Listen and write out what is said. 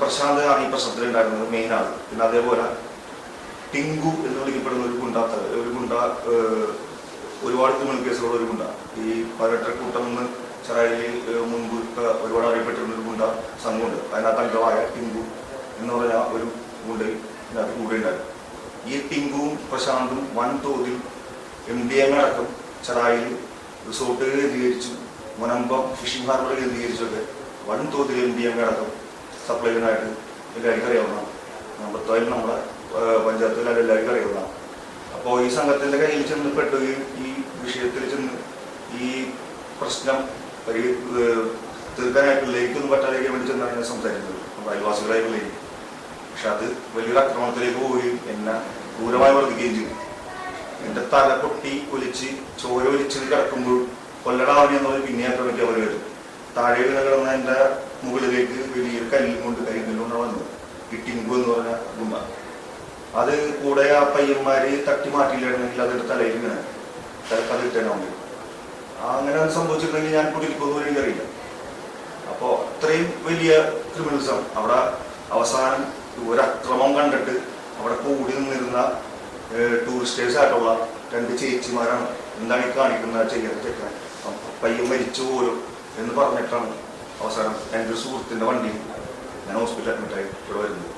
പ്രശാന്ത് ആണ് ഈ പ്രശ്നത്തിലുണ്ടായിരുന്നത് മെയിൻ ആൾ. പിന്നെ അതേപോലെ ടിങ്കു എന്ന് വിളിക്കപ്പെടുന്ന ഒരു ഗുണ്ട ഒരുപാട് ക്രിമിനൽ കേസുകളുള്ള ഒരു ഗുണ്ട. ഈ പരട്ടക്കൂട്ടം എന്ന് ചെറായിൽ മുൻപ് ഒരുപാട് അറിയപ്പെട്ടിരുന്ന ഒരു ഗുണ്ട സംഘമുണ്ട്. അതിനകത്ത് അംഗമായ ടിങ്കു എന്ന് പറഞ്ഞ ഒരു ഗുണ്ടയിൽ ഇതിനകത്ത് കൂടെ ഉണ്ടായിരുന്നു. ഈ ടിങ്കുവും പ്രശാന്തും വൻതോതിൽ MDMA അടക്കം ചെറായിൽ റിസോർട്ട് കേന്ദ്രീകരിച്ചു, മുനമ്പം ഫിഷിംഗ് ഹാർബർ കേന്ദ്രീകരിച്ചൊക്കെ വൻതോതിൽ MDMA അടക്കം സപ്ലൈ ചെയ്യാനായിട്ട് എല്ലാവർക്കും അറിയാവുന്നതാണ്. നമ്പത്തായാലും നമ്മുടെ പഞ്ചായത്തിൽ എല്ലാവർക്കും അറിയാവുന്നതാണ്. അപ്പോൾ ഈ സംഘത്തിൻ്റെ കയ്യിൽ ചെന്ന് പെട്ടുകയും ഈ വിഷയത്തിൽ ചെന്ന് ഈ പ്രശ്നം തീർക്കാനായിട്ടുള്ളേക്കൊന്നും പറ്റാതിരിക്കാൻ വേണ്ടി ചെന്നാണ് ഞാൻ സംസാരിക്കുന്നത് അയൽവാസികളായിട്ടുള്ളേക്ക്. പക്ഷെ അത് വലിയൊരു ആക്രമണത്തിലേക്ക് പോവുകയും എന്നെ ക്രൂരമായി വർദ്ധിക്കുകയും ചെയ്തു. എൻ്റെ തല പൊട്ടി ഒലിച്ച് ചോര ഒലിച്ച് കിടക്കുമ്പോൾ കൊല്ലടാവണി എന്നത് പിന്നെ ആക്രമിക്കാൻ അവർ വരും. താഴെ വീണ് കിടന്ന എൻ്റെ മുകളിലേക്ക് വലിയൊരു കല്ലും കൊണ്ട് കരിങ്കല്ലുകൊണ്ടാണ് വന്നത്. ഈ ടിങ്കു എന്ന് പറഞ്ഞ ഗുണ്ട. അത് കൂടെ ആ പയ്യന്മാര് തട്ടി മാറ്റിയില്ലായിരുന്നെങ്കിൽ അതിൻ്റെ തലയിൽ ഇങ്ങനെ തലക്കല്ലിട്ടാണ് വേണ്ടി. അങ്ങനെ സംഭവിച്ചിട്ടുണ്ടെങ്കിൽ ഞാൻ കുടിയിരിക്കുമെന്ന് എനിക്കറിയില്ല. അപ്പോൾ അത്രയും വലിയ ക്രിമിനൽസം അവിടെ. അവസാനം ഒരു അക്രമം കണ്ടിട്ട് അവിടെ കൂടി നിന്നിരുന്ന ടൂറിസ്റ്റേഴ്സ് ആയിട്ടുള്ള 2 ചേച്ചിമാരാണ് എന്താണ് ഈ കാണിക്കുന്നത് ചെയ്യാൻ ചെക്കാൻ പയ്യൻ മരിച്ചു പോലും എന്ന് പറഞ്ഞിട്ടാണ് അവസാനം എൻ്റെ ഒരു സുഹൃത്തിൻ്റെ വണ്ടിയിൽ ഞാൻ ഹോസ്പിറ്റലിൽ അഡ്മിറ്റായി ഇവിടെ വരുന്നത്.